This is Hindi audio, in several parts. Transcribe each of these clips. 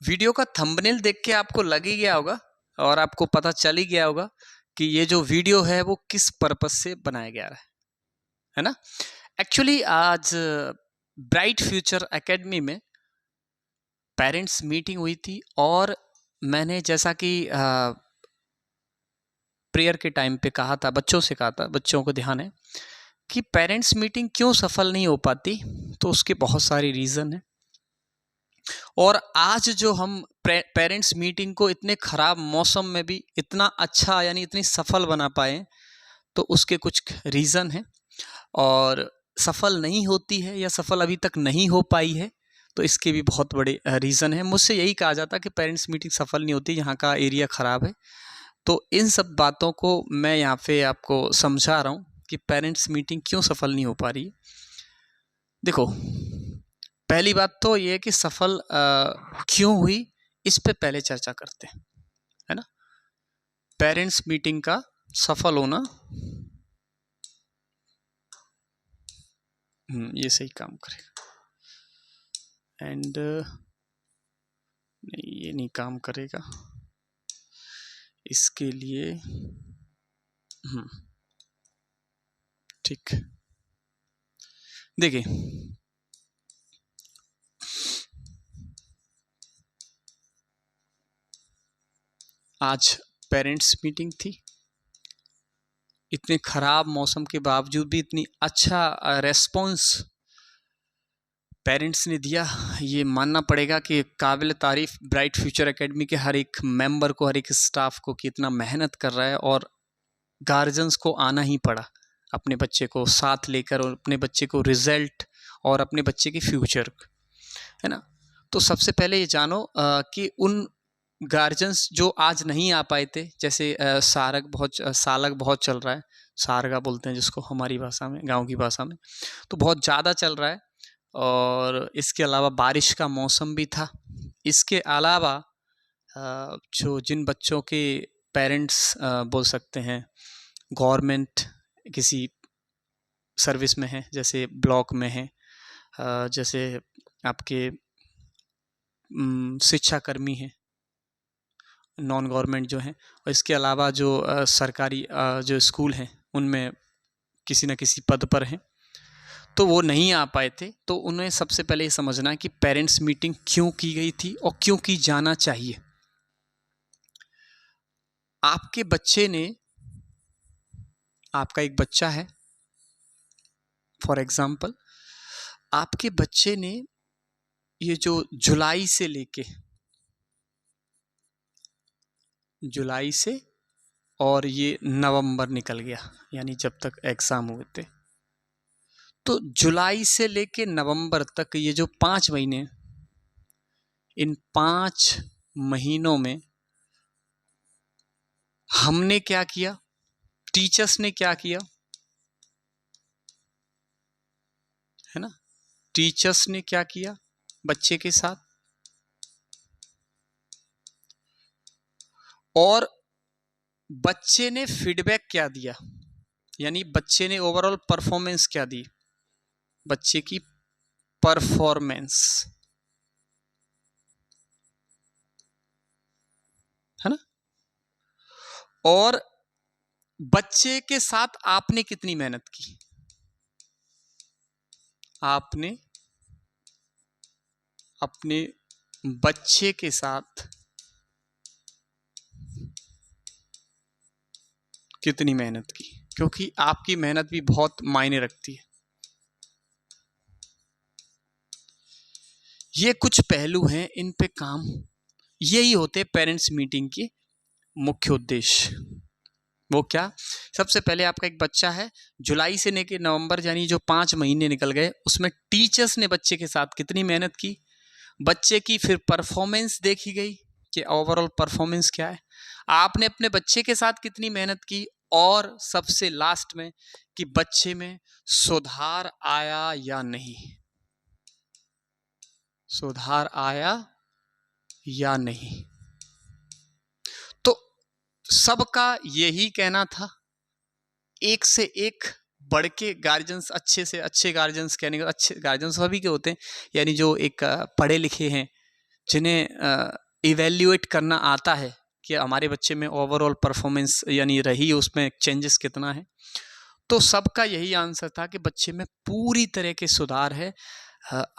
वीडियो का थंबनेल देख के आपको लग ही गया होगा और आपको पता चल ही गया होगा कि ये जो वीडियो है वो किस पर्पस से बनाया गया है ना। एक्चुअली आज ब्राइट फ्यूचर एकेडमी में पेरेंट्स मीटिंग हुई थी और मैंने जैसा कि प्रेयर के टाइम पे कहा था, बच्चों से कहा था, बच्चों को ध्यान है कि पेरेंट्स मीटिंग क्यों सफल नहीं हो पाती, तो उसके बहुत सारे रीज़न हैं। और आज जो हम पेरेंट्स मीटिंग को इतने ख़राब मौसम में भी इतना अच्छा यानी इतनी सफल बना पाए, तो उसके कुछ रीज़न हैं। और सफल नहीं होती है या सफल अभी तक नहीं हो पाई है, तो इसके भी बहुत बड़े रीज़न हैं। मुझसे यही कहा जाता है कि पेरेंट्स मीटिंग सफल नहीं होती, यहाँ का एरिया ख़राब है। तो इन सब बातों को मैं यहाँ पे आपको समझा रहा हूँ कि पेरेंट्स मीटिंग क्यों सफल नहीं हो पा रही है। देखो, पहली बात तो ये है कि सफल क्यों हुई, इस पे पहले चर्चा करते हैं, है ना। पेरेंट्स मीटिंग का सफल होना, ये सही काम करेगा एंड नहीं, ये नहीं काम करेगा। इसके लिए ठीक, देखिए आज पेरेंट्स मीटिंग थी, इतने ख़राब मौसम के बावजूद भी इतनी अच्छा रेस्पॉन्स पेरेंट्स ने दिया। ये मानना पड़ेगा कि काबिल तारीफ़ ब्राइट फ्यूचर एकेडमी के हर एक मेंबर को, हर एक स्टाफ को कि इतना मेहनत कर रहा है और गार्जियंस को आना ही पड़ा अपने बच्चे को साथ लेकर और अपने बच्चे को रिजल्ट और अपने बच्चे के फ्यूचर, है ना। तो सबसे पहले ये जानो कि उन गार्जियंस जो आज नहीं आ पाए थे, जैसे सालक बहुत चल रहा है, सारगा बोलते हैं जिसको हमारी भाषा में, गांव की भाषा में, तो बहुत ज़्यादा चल रहा है। और इसके अलावा बारिश का मौसम भी था। इसके अलावा जो जिन बच्चों के पेरेंट्स बोल सकते हैं गवर्नमेंट किसी सर्विस में है, जैसे ब्लॉक में है, जैसे आपके शिक्षाकर्मी हैं, नॉन गवर्नमेंट जो हैं, और इसके अलावा जो सरकारी जो स्कूल हैं उनमें किसी न किसी पद पर हैं, तो वो नहीं आ पाए थे। तो उन्हें सबसे पहले ये समझना है कि पेरेंट्स मीटिंग क्यों की गई थी और क्यों की जाना चाहिए। आपके बच्चे ने, आपका एक बच्चा है, फॉर एग्जाम्पल आपके बच्चे ने ये जो जुलाई से और ये नवंबर निकल गया, यानी जब तक एग्ज़ाम हुए थे, तो जुलाई से लेके नवंबर तक ये जो 5 महीने, इन 5 महीनों में हमने क्या किया, टीचर्स ने क्या किया, है ना। टीचर्स ने क्या किया बच्चे के साथ, और बच्चे ने फीडबैक क्या दिया, यानी बच्चे ने ओवरऑल परफॉर्मेंस क्या दी, बच्चे की परफॉर्मेंस, है ना। और बच्चे के साथ आपने कितनी मेहनत की, आपने अपने बच्चे के साथ कितनी मेहनत की, क्योंकि आपकी मेहनत भी बहुत मायने रखती है। ये कुछ पहलू हैं, इन पे काम, यही होते पेरेंट्स मीटिंग के मुख्य उद्देश्य। वो क्या, सबसे पहले आपका एक बच्चा है, जुलाई से लेकर नवंबर यानी जो 5 महीने निकल गए, उसमें टीचर्स ने बच्चे के साथ कितनी मेहनत की, बच्चे की फिर परफॉर्मेंस देखी गई कि ओवरऑल परफॉर्मेंस क्या है, आपने अपने बच्चे के साथ कितनी मेहनत की, और सबसे लास्ट में कि बच्चे में सुधार आया या नहीं, सुधार आया या नहीं। तो सबका यही कहना था, एक से एक बढ़ के गार्जियंस, अच्छे से अच्छे गार्जियंस, कहने का अच्छे गार्जियंस सभी के होते हैं, यानी जो एक पढ़े लिखे हैं, जिन्हें इवेल्युएट करना आता है कि हमारे बच्चे में ओवरऑल परफॉर्मेंस यानी रही, उसमें चेंजेस कितना है, तो सबका यही आंसर था कि बच्चे में पूरी तरह के सुधार है।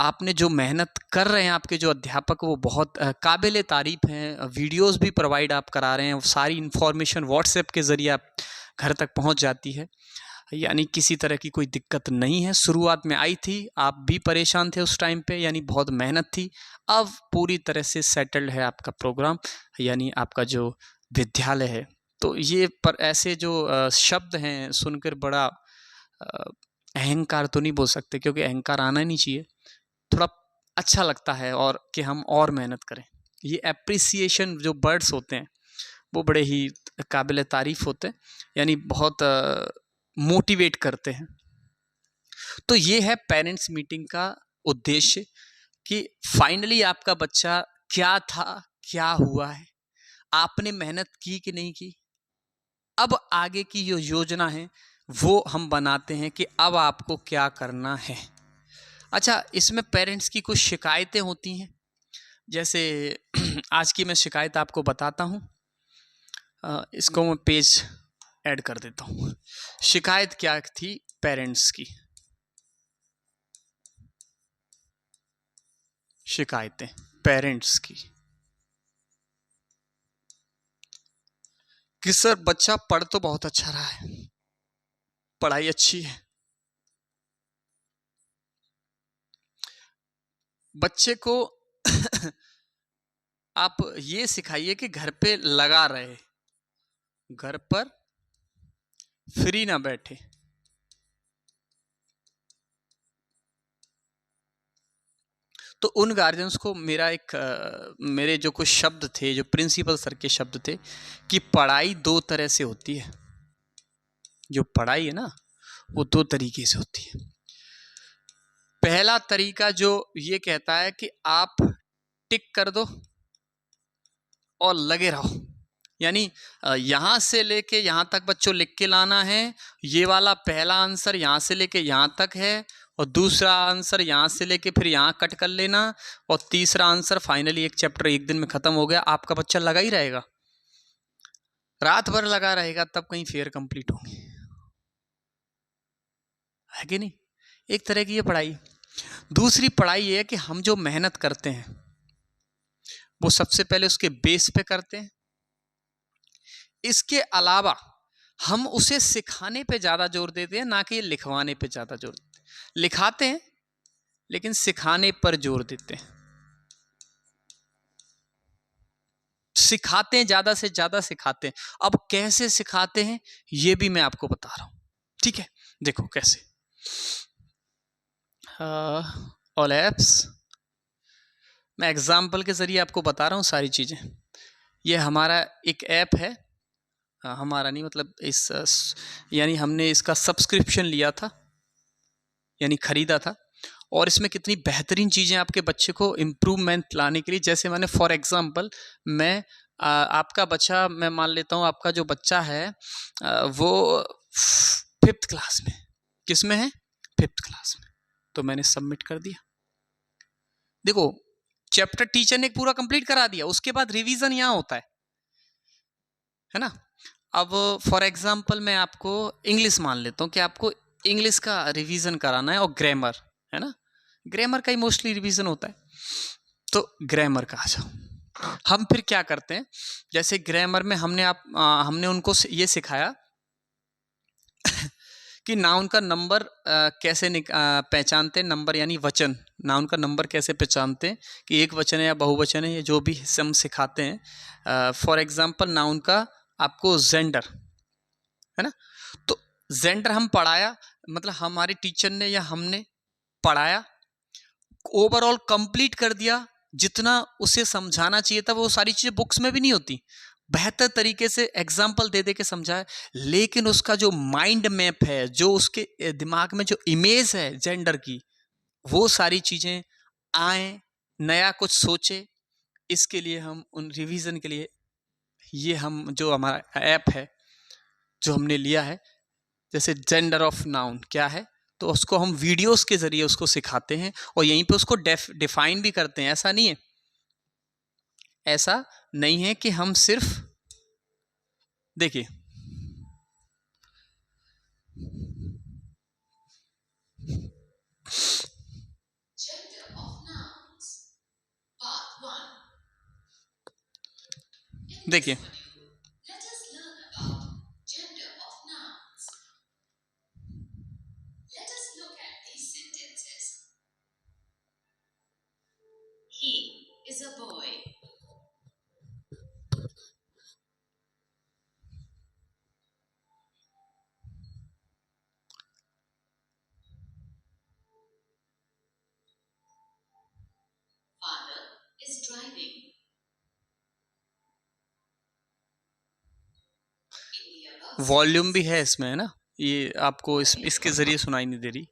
आपने जो मेहनत कर रहे हैं, आपके जो अध्यापक वो बहुत काबिल तारीफ़ हैं, वीडियोस भी प्रोवाइड आप करा रहे हैं, सारी इन्फॉर्मेशन व्हाट्सएप के ज़रिए आप घर तक पहुंच जाती है, यानी किसी तरह की कोई दिक्कत नहीं है। शुरुआत में आई थी, आप भी परेशान थे उस टाइम पे, यानी बहुत मेहनत थी। अब पूरी तरह से सेटल्ड है आपका प्रोग्राम, यानी आपका जो विद्यालय है। तो ये पर ऐसे जो शब्द हैं सुनकर बड़ा अहंकार तो नहीं बोल सकते, क्योंकि अहंकार आना नहीं चाहिए, थोड़ा अच्छा लगता है और कि हम और मेहनत करें। ये एप्रिसिएशन जो वर्ड्स होते हैं वो बड़े ही काबिल तारीफ़ होते हैं, यानी बहुत मोटिवेट करते हैं। तो ये है पेरेंट्स मीटिंग का उद्देश्य कि फाइनली आपका बच्चा क्या था, क्या हुआ है, आपने मेहनत की कि नहीं की। अब आगे की जो योजना है वो हम बनाते हैं कि अब आपको क्या करना है। अच्छा, इसमें पेरेंट्स की कुछ शिकायतें होती हैं, जैसे आज की मैं शिकायत आपको बताता हूँ। इसको मैं पेज ऐड कर देता हूँ। शिकायत क्या थी पेरेंट्स की? शिकायतें पेरेंट्स की कि सर बच्चा पढ़ तो बहुत अच्छा रहा है, पढ़ाई अच्छी है, बच्चे को आप ये सिखाइए कि घर पे लगा रहे, घर पर फ्री ना बैठे। तो उन गार्जियंस को मेरे जो कुछ शब्द थे, जो प्रिंसिपल सर के शब्द थे कि पढ़ाई दो तरह से होती है। जो पढ़ाई है ना वो दो तरीके से होती है। पहला तरीका जो ये कहता है कि आप टिक कर दो और लगे रहो, यानी यहाँ से लेके यहाँ तक बच्चों लिख के लाना है। ये वाला पहला आंसर यहाँ से लेके यहाँ तक है, और दूसरा आंसर यहाँ से लेके फिर यहाँ कट कर लेना, और तीसरा आंसर फाइनली एक चैप्टर एक दिन में ख़त्म हो गया। आपका बच्चा लगा ही रहेगा, रात भर लगा रहेगा, तब कहीं फेयर कंप्लीट होंगे, है कि नहीं? एक तरह की ये पढ़ाई। दूसरी पढ़ाई ये है कि हम जो मेहनत करते हैं वो सबसे पहले उसके बेस पे करते हैं। इसके अलावा हम उसे सिखाने पे ज़्यादा जोर देते हैं, ना कि लिखवाने पे ज़्यादा जोर देते हैं। लिखाते हैं लेकिन सिखाने पर जोर देते हैं। सिखाते हैं, ज़्यादा से ज़्यादा सिखाते हैं। अब कैसे सिखाते हैं ये भी मैं आपको बता रहा हूँ, ठीक है? देखो कैसे। ऑल एप्स, मैं एग्जाम्पल के ज़रिए आपको बता रहा हूँ सारी चीज़ें। ये हमारा एक ऐप है, हमारा नहीं मतलब यानी हमने इसका सब्सक्रिप्शन लिया था, यानी ख़रीदा था, और इसमें कितनी बेहतरीन चीज़ें आपके बच्चे को इम्प्रूवमेंट लाने के लिए, जैसे मैंने फॉर एग्ज़ाम्पल मैं आपका बच्चा, मैं मान लेता हूँ आपका जो बच्चा है वो 5th क्लास में, किस में है? 5th क्लास में। तो मैंने सबमिट कर दिया। देखो चैप्टर टीचर ने पूरा कंप्लीट करा दिया, उसके बाद रिवीजन यहाँ होता है ना। अब फॉर एग्जांपल मैं आपको इंग्लिश मान लेता हूँ कि आपको इंग्लिश का रिवीजन कराना है, और ग्रामर है ना, ग्रामर का ही मोस्टली रिवीजन होता है। तो ग्रामर का आ जाओ। हम फिर क्या करते हैं, जैसे ग्रामर में हमने उनको ये सिखाया कि नाउन का नंबर कैसे पहचानते हैं, नंबर यानी वचन, नाउन का नंबर कैसे पहचानते हैं कि एक वचन है या बहुवचन है, ये जो भी हम सिखाते हैं। फॉर एग्जांपल नाउन का आपको जेंडर है ना, तो जेंडर हम पढ़ाया, मतलब हमारे टीचर ने या हमने पढ़ाया, ओवरऑल कंप्लीट कर दिया। जितना उसे समझाना चाहिए था वो सारी चीज़ें बुक्स में भी नहीं होती, बेहतर तरीके से एग्जाम्पल दे दे के समझाया, लेकिन उसका जो माइंड मैप है, जो उसके दिमाग में जो इमेज है जेंडर की, वो सारी चीज़ें आए, नया कुछ सोचे। इसके लिए हम उन रिवीजन के लिए ये हम जो हमारा ऐप है जो हमने लिया है, जैसे जेंडर ऑफ नाउन क्या है, तो उसको हम वीडियोस के ज़रिए उसको सिखाते हैं, और यहीं पे उसको डिफाइन भी करते हैं। ऐसा नहीं है ऐसा नहीं है कि हम सिर्फ, देखिए देखिए वॉल्यूम भी है इसमें, है ना, ये आपको इसके जरिए सुनाई नहीं दे रही।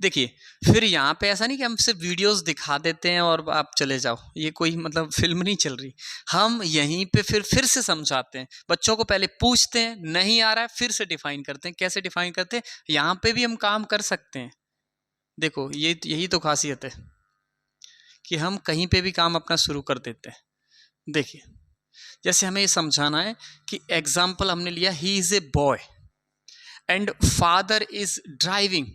देखिए फिर यहाँ पे ऐसा नहीं कि हम सिर्फ वीडियोस दिखा देते हैं और आप चले जाओ, ये कोई मतलब फिल्म नहीं चल रही। हम यहीं पे फिर से समझाते हैं, बच्चों को पहले पूछते हैं, नहीं आ रहा है फिर से डिफाइन करते हैं। कैसे डिफाइन करते हैं, यहाँ पे भी हम काम कर सकते हैं। देखो यही तो खासियत है कि हम कहीं पे भी काम अपना शुरू कर देते हैं। देखिए जैसे हमें ये समझाना है कि एग्जाम्पल हमने लिया, he is a boy and father is driving.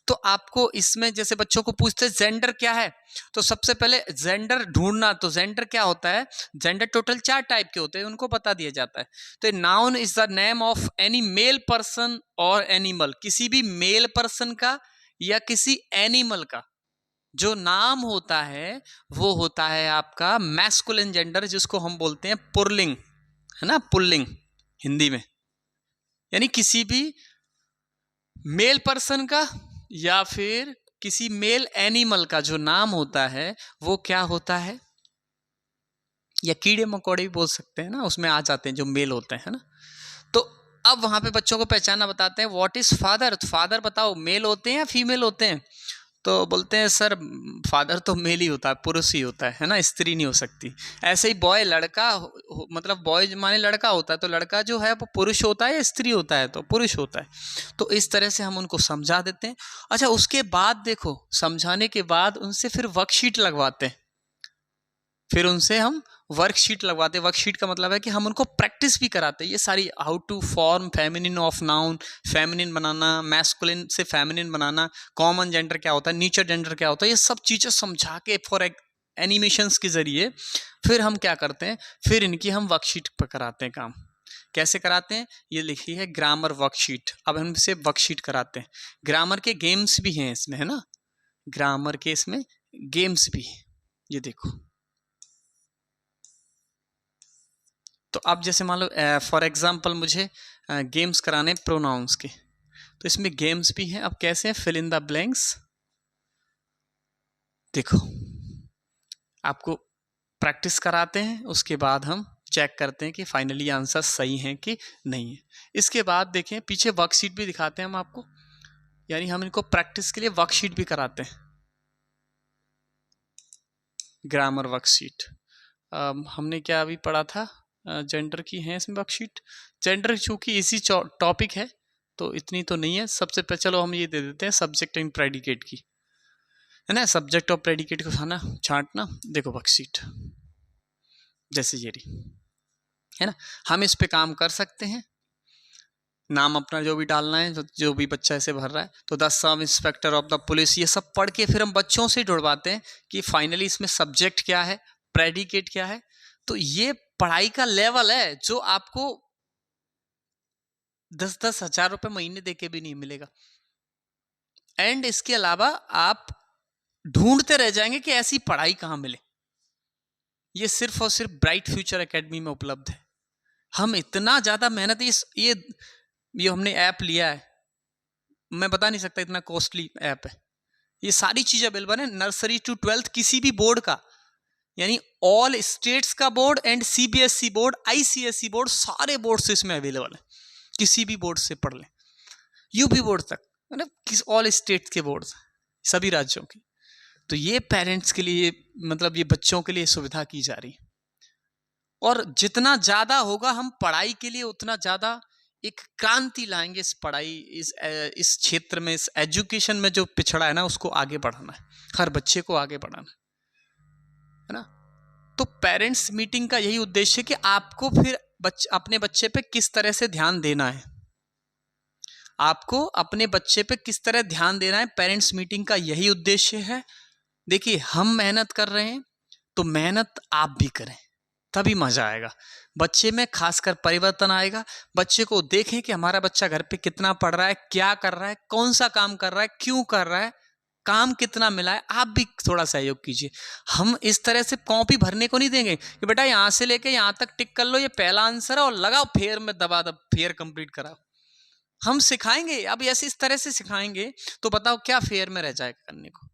तो आपको इसमें जैसे बच्चों को पूछते हैं जेंडर क्या है, तो सबसे पहले जेंडर ढूंढना। तो जेंडर क्या होता है, जेंडर टोटल 4 टाइप के होते हैं, उनको बता दिया जाता है। तो noun is the name of any male person और एनिमल, किसी भी मेल पर्सन का या किसी एनिमल का जो नाम होता है वो होता है आपका मैस्कुलिन जेंडर, जिसको हम बोलते हैं पुल्लिंग, है ना, पुल्लिंग हिंदी में। यानी किसी भी मेल पर्सन का या फिर किसी मेल एनिमल का जो नाम होता है वो क्या होता है, या कीड़े मकोड़े भी बोल सकते हैं ना, उसमें आ जाते हैं जो मेल होते हैं ना। तो अब वहां पे बच्चों को पहचानना बताते हैं, व्हाट इज फादर। तो फादर बताओ मेल होते हैं या फीमेल होते हैं, तो बोलते हैं सर फादर तो मेल ही होता है, पुरुष ही होता है ना, स्त्री नहीं हो सकती। ऐसे ही बॉय लड़का मतलब बॉय माने लड़का होता है, तो लड़का जो है वो पुरुष होता है या स्त्री होता है, तो पुरुष होता है। तो इस तरह से हम उनको समझा देते हैं। अच्छा उसके बाद देखो, समझाने के बाद उनसे फिर वर्कशीट लगवाते हैं। फिर उनसे हम वर्कशीट लगवाते हैं। वर्कशीट का मतलब है कि हम उनको प्रैक्टिस भी कराते हैं, ये सारी how to form feminine of noun, feminine बनाना, मैस्कुलिन से फेमिनिन बनाना, कॉमन जेंडर क्या होता है, नीचर जेंडर क्या होता है, ये सब चीज़ें समझा के फॉर एनिमेशंस के जरिए फिर हम क्या करते हैं, फिर इनकी हम वर्कशीट पर कराते हैं काम। कैसे कराते हैं, ये लिखी है ग्रामर वर्कशीट। अब हम इसे वर्कशीट कराते हैं। ग्रामर के गेम्स भी हैं इसमें, है ना, ग्रामर के इसमें गेम्स भी, ये देखो। तो अब जैसे मान लो फॉर एग्जांपल मुझे गेम्स कराने प्रोनाउंस के, तो इसमें गेम्स भी हैं। अब कैसे हैं, फिल इन द ब्लैंक्स। देखो आपको प्रैक्टिस कराते हैं, उसके बाद हम चेक करते हैं कि फाइनली आंसर सही है कि नहीं है। इसके बाद देखें पीछे वर्कशीट भी दिखाते हैं हम आपको, यानी हम इनको प्रैक्टिस के लिए वर्कशीट भी कराते हैं। ग्रामर वर्कशीट हमने क्या अभी पढ़ा था, जेंडर की है इसमें वर्कशीट। जेंडर चूंकि इसी टॉपिक है तो इतनी तो नहीं है। सबसे पहले चलो हम ये दे देते हैं सब्जेक्ट एंड प्रेडिकेट की, है ना, सब्जेक्ट और प्रेडिकेट को खाना छांटना। देखो वर्कशीट जैसे ये रही, है ना, हम इस पे काम कर सकते हैं। नाम अपना जो भी डालना है, जो भी बच्चा ऐसे भर रहा है, तो the sub inspector of the police, ये सब पढ़ के फिर हम बच्चों से जुड़वाते हैं कि फाइनली इसमें सब्जेक्ट क्या है, प्रेडिकेट क्या है। तो ये पढ़ाई का लेवल है जो आपको 10-10 हजार रुपए महीने देके भी नहीं मिलेगा। एंड इसके अलावा आप ढूंढते रह जाएंगे कि ऐसी पढ़ाई कहां मिले। ये सिर्फ और सिर्फ ब्राइट फ्यूचर एकेडमी में उपलब्ध है। हम इतना ज्यादा मेहनत, ये हमने ऐप लिया है, मैं बता नहीं सकता इतना कॉस्टली ऐप है। ये सारी चीजें अवेलेबल है, नर्सरी टू 12th किसी भी बोर्ड का, यानी ऑल स्टेट्स का board and CBSE board, ICSE board, सारे बोर्ड इसमें अवेलेबल है। किसी भी बोर्ड से पढ़ लें, यूपी बोर्ड तक, मतलब ऑल स्टेट्स के बोर्ड, सभी राज्यों के। तो ये पेरेंट्स के लिए, मतलब ये बच्चों के लिए सुविधा की जा रही। और जितना ज़्यादा होगा हम पढ़ाई के लिए, उतना ज़्यादा एक क्रांति लाएंगे इस पढ़ाई, इस क्षेत्र में, इस एजुकेशन में जो पिछड़ा है ना, उसको आगे बढ़ाना है, हर बच्चे को आगे बढ़ाना है ना। तो पेरेंट्स मीटिंग का यही उद्देश्य है कि आपको फिर अपने बच्चे पे किस तरह से ध्यान देना है, आपको अपने बच्चे पे किस तरह ध्यान देना है। पेरेंट्स मीटिंग का यही उद्देश्य है। देखिए, हम मेहनत कर रहे हैं तो मेहनत आप भी करें, तभी मजा आएगा। बच्चे में खासकर परिवर्तन आएगा। बच्चे को देखें कि हमारा बच्चा घर पे कितना पढ़ रहा है, क्या कर रहा है, कौन सा काम कर रहा है, क्यों कर रहा है, काम कितना मिला है। आप भी थोड़ा सहयोग कीजिए। हम इस तरह से कॉपी भरने को नहीं देंगे कि बेटा यहाँ से लेके यहाँ तक टिक कर लो, ये पहला आंसर है, और लगाओ फेयर में दबा दब, फेयर कंप्लीट कराओ। हम सिखाएंगे, अब ऐसे इस तरह से सिखाएंगे तो बताओ क्या फेयर में रह जाएगा करने को।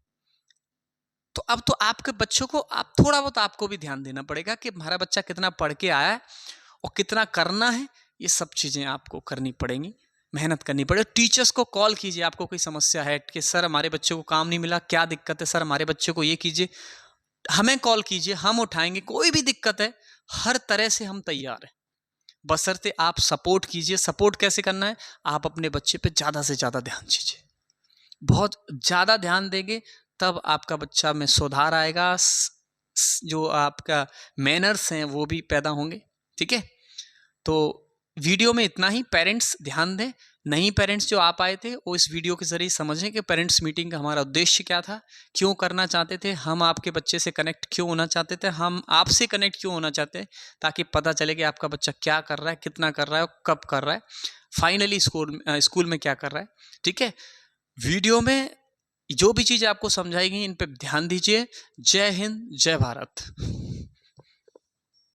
तो अब तो आपके बच्चों को, आप थोड़ा बहुत आपको भी ध्यान देना पड़ेगा कि हमारा बच्चा कितना पढ़ के आया है और कितना करना है। ये सब चीज़ें आपको करनी पड़ेंगी, मेहनत करनी पड़ेगी। टीचर्स को कॉल कीजिए, आपको कोई समस्या है कि सर हमारे बच्चे को काम नहीं मिला, क्या दिक्कत है सर, हमारे बच्चे को ये कीजिए, हमें कॉल कीजिए, हम उठाएंगे। कोई भी दिक्कत है, हर तरह से हम तैयार हैं, बशर्ते आप सपोर्ट कीजिए। सपोर्ट कैसे करना है, आप अपने बच्चे पे ज़्यादा से ज़्यादा ध्यान दीजिए। बहुत ज़्यादा ध्यान देंगे तब आपका बच्चा में सुधार आएगा, जो आपका मैनर्स हैं वो भी पैदा होंगे। ठीक है, तो वीडियो में इतना ही। पेरेंट्स ध्यान दें। नई पेरेंट्स जो आप आए थे वो इस वीडियो के जरिए समझें कि पेरेंट्स मीटिंग का हमारा उद्देश्य क्या था, क्यों करना चाहते थे, हम आपके बच्चे से कनेक्ट क्यों होना चाहते थे, हम आपसे कनेक्ट क्यों होना चाहते हैं, ताकि पता चले कि आपका बच्चा क्या कर रहा है, कितना कर रहा है, कब कर रहा है, फाइनली स्कूल में क्या कर रहा है। ठीक है, वीडियो में जो भी चीज़ आपको समझाई गई इन पे ध्यान दीजिए। जय हिंद, जय भारत।